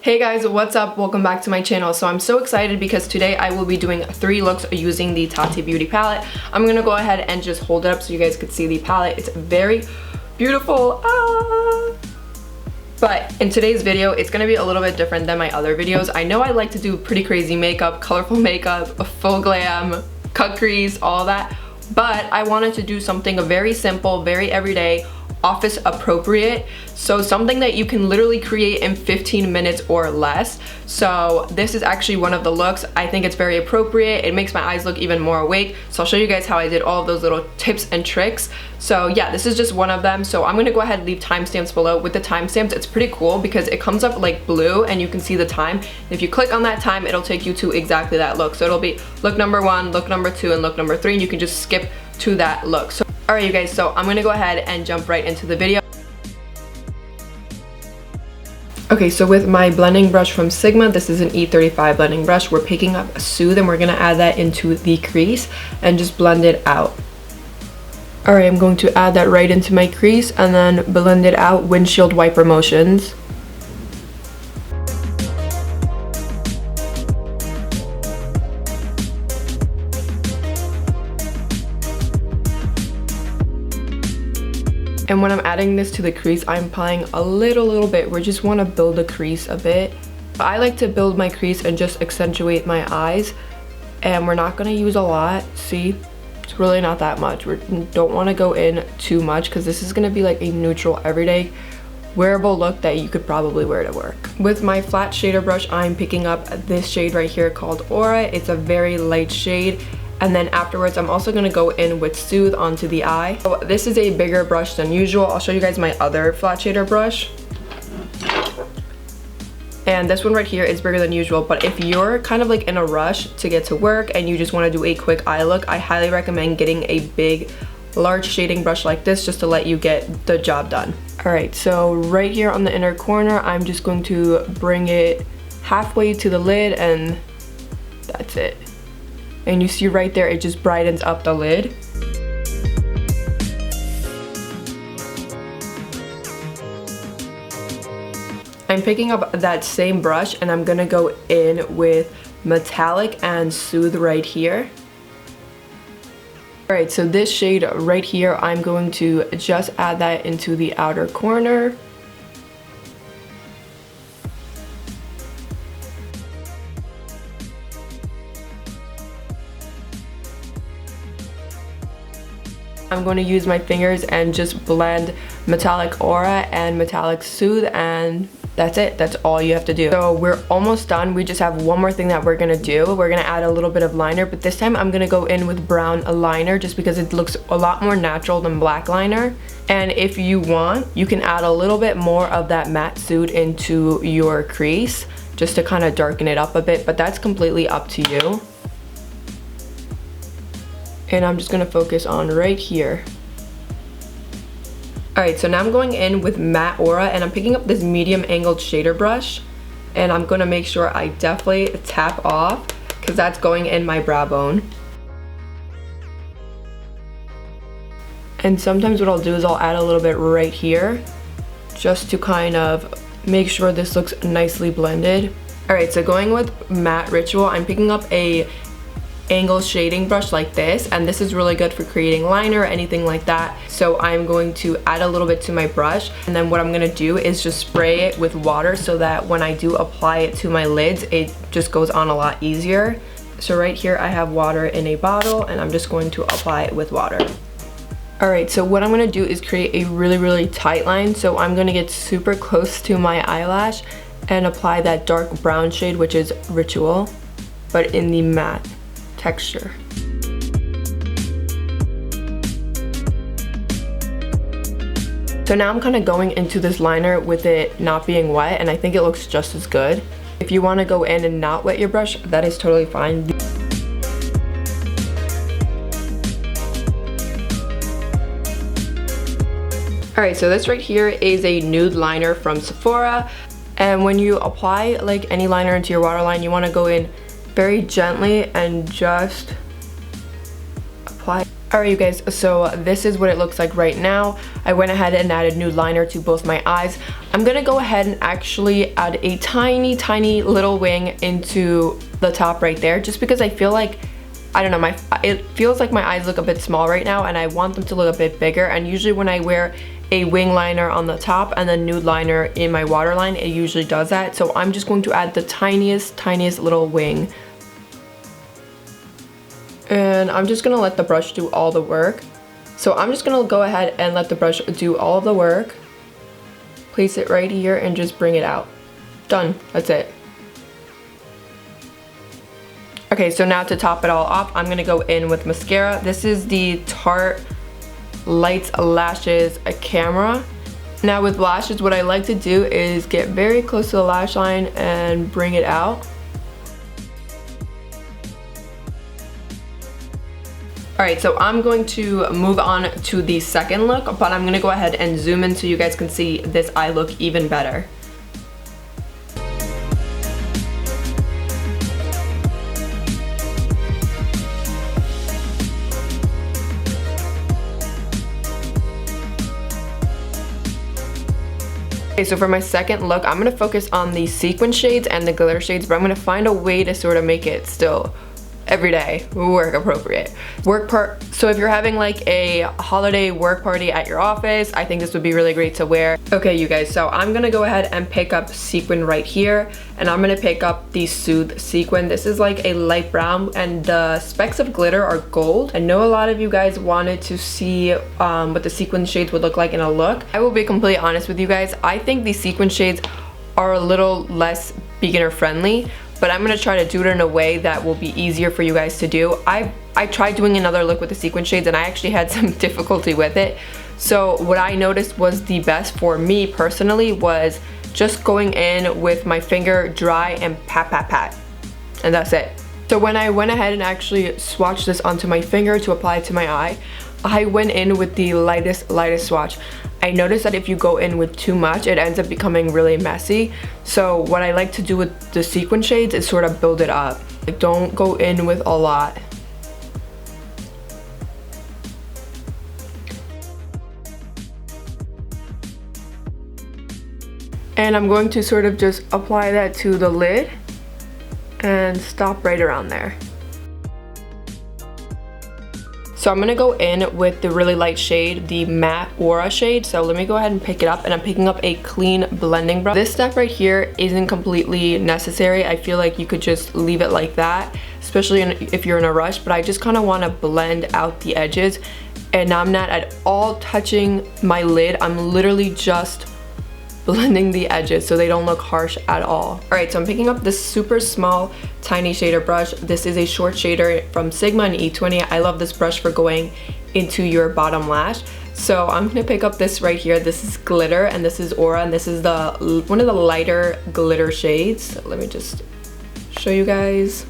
Hey guys, what's up? Welcome back to my channel. So I'm so excited because today I will be doing 3 looks using the Tati beauty palette. I'm gonna go ahead and just hold it up so you guys could see the palette. It's very beautiful. But in today's video, it's gonna be a little bit different than my other videos. I know I like to do pretty crazy makeup, colorful makeup, full glam, cut crease, all that. But I wanted to do something very simple, very everyday, office appropriate, so something that you can literally create in 15 minutes or less. So this is actually one of the looks. I think it's very appropriate. It makes my eyes look even more awake. So I'll show you guys how I did all of those little tips and tricks. So yeah, this is just one of them. So I'm gonna go ahead and leave timestamps below. With the timestamps, it's pretty cool because it comes up like blue and you can see the time. If you click on that time, it'll take you to exactly that look. So it'll be look number 1, look number 2, and look number 3, and you can just skip to that look. So alright you guys, so I'm gonna go ahead and jump right into the video. Okay, so with my blending brush from Sigma, this is an E35 blending brush, we're picking up Soothe and we're gonna add that into the crease and just blend it out. Alright, I'm going to add that right into my crease and then blend it out, windshield wiper motions. And when I'm adding this to the crease, I'm applying a little bit. We just want to build the crease a bit. I like to build my crease and just accentuate my eyes. And we're not going to use a lot. See, it's really not that much. We don't want to go in too much because this is going to be like a neutral, everyday, wearable look that you could probably wear to work. With my flat shader brush, I'm picking up this shade right here called Aura. It's a very light shade. And then afterwards, I'm also gonna go in with Soothe onto the eye. So this is a bigger brush than usual. I'll show you guys my other flat shader brush. And this one right here is bigger than usual, but if you're kind of like in a rush to get to work and you just wanna do a quick eye look, I highly recommend getting a big, large shading brush like this just to let you get the job done. All right, so right here on the inner corner, I'm just going to bring it halfway to the lid and that's it. And you see right there, it just brightens up the lid. I'm picking up that same brush and I'm gonna go in with Metallic and Soothe right here. Alright, so this shade right here, I'm going to just add that into the outer corner. I'm going to use my fingers and just blend Metallic Aura and Metallic Soothe, and that's it. That's all you have to do. So we're almost done. We just have one more thing that we're gonna do. We're gonna add a little bit of liner, but this time I'm gonna go in with brown liner just because it looks a lot more natural than black liner. And if you want, you can add a little bit more of that matte Soothe into your crease just to kind of darken it up a bit, but that's completely up to you. And I'm just gonna focus on right here. Alright, so now I'm going in with Matte Aura and I'm picking up this medium angled shader brush and I'm gonna make sure I definitely tap off because that's going in my brow bone. And sometimes what I'll do is I'll add a little bit right here just to kind of make sure this looks nicely blended. Alright, so going with Matte Ritual, I'm picking up a angle shading brush like this, and this is really good for creating liner or anything like that. So I'm going to add a little bit to my brush, and then what I'm gonna do is just spray it with water so that when I do apply it to my lids, it just goes on a lot easier. So right here I have water in a bottle and I'm just going to apply it with water. Alright, so what I'm gonna do is create a really tight line. So I'm gonna get super close to my eyelash and apply that dark brown shade, which is Ritual, but in the matte texture. So now I'm kind of going into this liner with it not being wet, and I think it looks just as good. If you want to go in and not wet your brush, that is totally fine. Alright, so this right here is a nude liner from Sephora, and when you apply like any liner into your waterline, you want to go in very gently and just apply Alright you guys, so this is what it looks like right now. I went ahead and added nude liner to both my eyes. I'm gonna go ahead and actually add a tiny little wing into the top right there, just because I feel like, I don't know, it feels like my eyes look a bit small right now and I want them to look a bit bigger. And usually when I wear a wing liner on the top and then nude liner in my waterline, it usually does that. So I'm just going to add the tiniest little wing. And I'm just gonna let the brush do all the work. So I'm just gonna go ahead and let the brush do all of the work. Place it right here and just bring it out. Done, that's it. Okay, so now to top it all off, I'm gonna go in with mascara. This is the Tarte Lights Lashes Camera. Now with lashes, what I like to do is get very close to the lash line and bring it out. Alright, so I'm going to move on to the second look, but I'm going to go ahead and zoom in so you guys can see this eye look even better. Okay, so for my second look, I'm going to focus on the sequin shades and the glitter shades, but I'm going to find a way to sort of make it still everyday work appropriate. So if you're having like a holiday work party at your office, I think this would be really great to wear. Okay you guys, so I'm gonna go ahead and pick up sequin right here, and I'm gonna pick up the Soothe sequin. This is like a light brown and the specks of glitter are gold. I know a lot of you guys wanted to see what the sequin shades would look like in a look. I will be completely honest with you guys, I think these sequin shades are a little less beginner friendly, but I'm gonna try to do it in a way that will be easier for you guys to do. I tried doing another look with the sequin shades and I actually had some difficulty with it. So what I noticed was the best for me personally was just going in with my finger dry and pat, and that's it. So when I went ahead and actually swatched this onto my finger to apply it to my eye, I went in with the lightest swatch. I noticed that if you go in with too much, it ends up becoming really messy. So what I like to do with the sequin shades is sort of build it up. Like, don't go in with a lot. And I'm going to sort of just apply that to the lid and stop right around there. So I'm gonna go in with the really light shade, the matte Aura shade. So let me go ahead and pick it up, and I'm picking up a clean blending brush. This step right here isn't completely necessary. I feel like you could just leave it like that, especially if you're in a rush, but I just kind of want to blend out the edges. And I'm not at all touching my lid. I'm literally just blending the edges so they don't look harsh at all. Alright, so I'm picking up this super small tiny shader brush. This is a short shader from Sigma and E20. I love this brush for going into your bottom lash. So I'm gonna pick up this right here. This is glitter and this is Aura, and this is one of the lighter glitter shades. Let me just show you guys.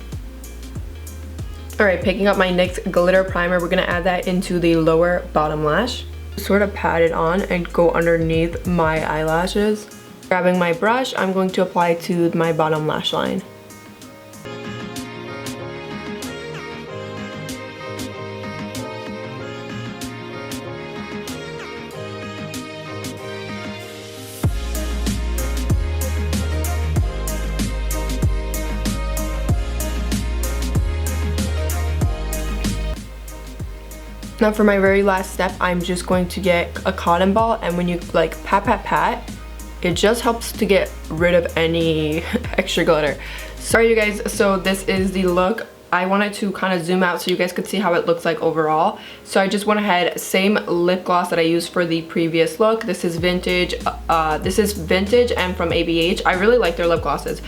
Alright, picking up my NYX glitter primer. We're gonna add that into the lower bottom lash. Sort of pat it on and go underneath my eyelashes. Grabbing my brush, I'm going to apply it to my bottom lash line. Now for my very last step, I'm just going to get a cotton ball, and when you like pat, it just helps to get rid of any extra glitter. Sorry you guys, so this is the look. I wanted to kind of zoom out so you guys could see how it looks like overall. So I just went ahead, same lip gloss that I used for the previous look. This is vintage and from ABH. I really like their lip glosses.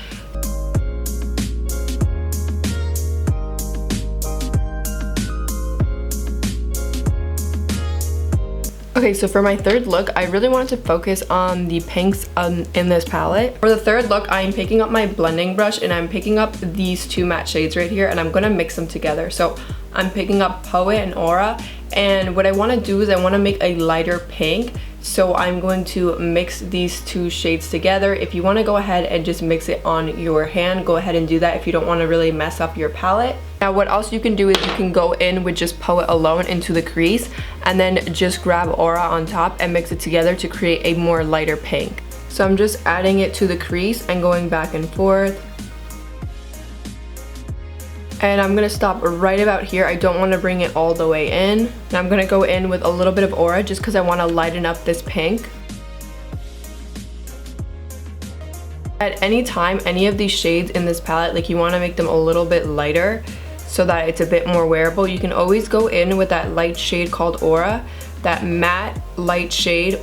Okay, so for my third look, I really wanted to focus on the pinks in this palette. For the third look, I'm picking up my blending brush and I'm picking up these two matte shades right here, and I'm gonna mix them together. So I'm picking up Poet and Aura, and what I wanna do is I wanna make a lighter pink So I'm going to mix these two shades together. If you want to go ahead and just mix it on your hand, go ahead and do that if you don't want to really mess up your palette. Now what else you can do is you can go in with just Poet alone into the crease and then just grab Aura on top and mix it together to create a more lighter pink. So I'm just adding it to the crease and going back and forth. And I'm gonna stop right about here. I don't want to bring it all the way in. And I'm gonna go in with a little bit of Aura just because I want to lighten up this pink. At any time, any of these shades in this palette, like you want to make them a little bit lighter so that it's a bit more wearable, you can always go in with that light shade called Aura, that matte light shade.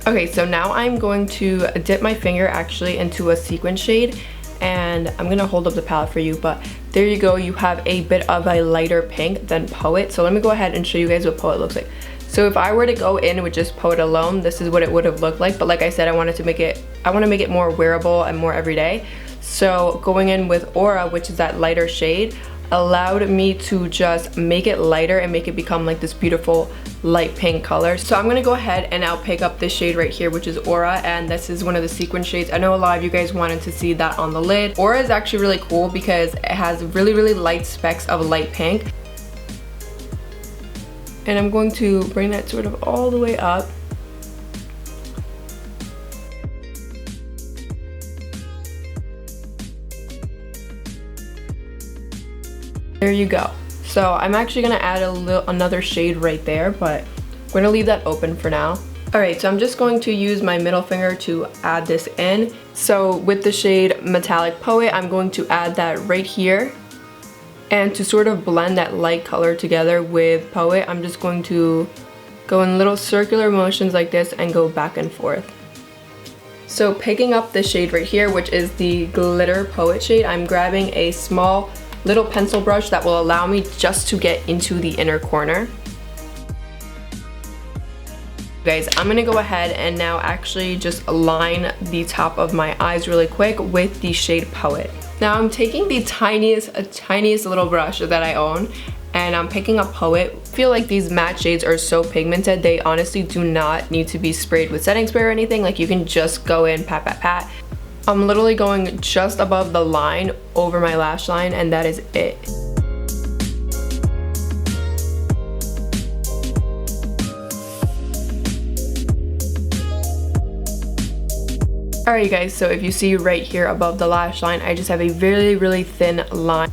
Okay, so now I'm going to dip my finger actually into a sequin shade, and I'm gonna hold up the palette for you, but there you go, you have a bit of a lighter pink than Poet. So let me go ahead and show you guys what Poet looks like. So if I were to go in with just Poet alone, this is what it would have looked like, but like I said, I want to make it more wearable and more everyday. So going in with Aura, which is that lighter shade, allowed me to just make it lighter and make it become like this beautiful light pink color. So I'm gonna go ahead and I'll pick up this shade right here, which is Aura, and this is one of the sequin shades. I know a lot of you guys wanted to see that on the lid. Aura is actually really cool because it has really light specks of light pink. And I'm going to bring that sort of all the way up. There you go. So I'm actually gonna add another shade right there, but we're gonna leave that open for now. Alright, so I'm just going to use my middle finger to add this in. So with the shade Metallic Poet, I'm going to add that right here. And to sort of blend that light color together with Poet, I'm just going to go in little circular motions like this and go back and forth. So picking up the shade right here, which is the Glitter Poet shade, I'm grabbing a small little pencil brush that will allow me just to get into the inner corner. Guys, I'm gonna go ahead and now actually just line the top of my eyes really quick with the shade Poet. Now I'm taking the tiniest little brush that I own, and I'm picking up Poet. I feel like these matte shades are so pigmented, they honestly do not need to be sprayed with setting spray or anything. Like you can just go in, pat, pat, pat. I'm literally going just above the line over my lash line, and that is it. Alright guys, so if you see right here above the lash line, I just have a really thin line.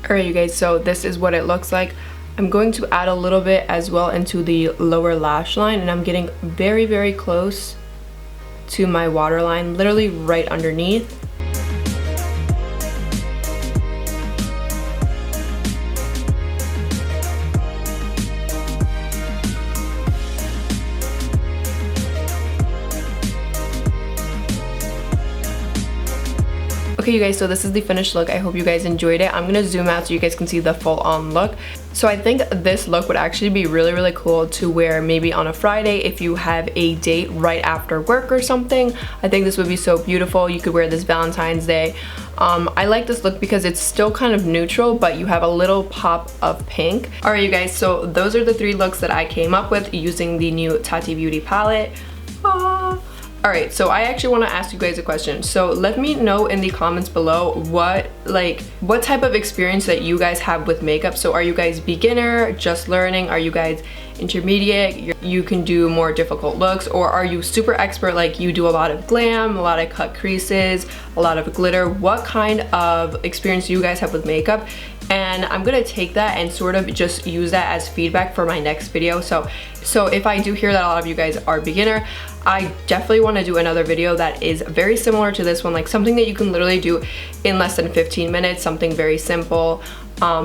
Alright you guys, so this is what it looks like. I'm going to add a little bit as well into the lower lash line, and I'm getting very close to my waterline, literally right underneath. Okay you guys, so this is the finished look. I hope you guys enjoyed it. I'm gonna zoom out so you guys can see the full-on look. So I think this look would actually be really cool to wear maybe on a Friday if you have a date right after work or something. I think this would be so beautiful. You could wear this Valentine's Day. I like this look because it's still kind of neutral, but you have a little pop of pink. Alright you guys, so those are the 3 looks that I came up with using the new Tati Beauty palette. Alright, so I actually want to ask you guys a question. So let me know in the comments below what type of experience that you guys have with makeup. So are you guys beginner, just learning? Are you guys intermediate? You can do more difficult looks, or are you super expert, like you do a lot of glam, a lot of cut creases, a lot of glitter? What kind of experience do you guys have with makeup? And I'm gonna take that and sort of just use that as feedback for my next video. So if I do hear that a lot of you guys are beginner, I definitely want to do another video that is very similar to this one, like something that you can literally do in less than 15 minutes, something very simple.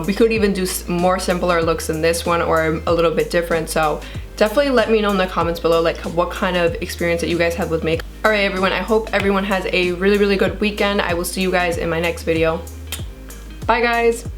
We could even do more simpler looks than this one, or a little bit different. So definitely let me know in the comments below like what kind of experience that you guys have with makeup. Alright everyone, I hope everyone has a really good weekend. I will see you guys in my next video. Bye guys!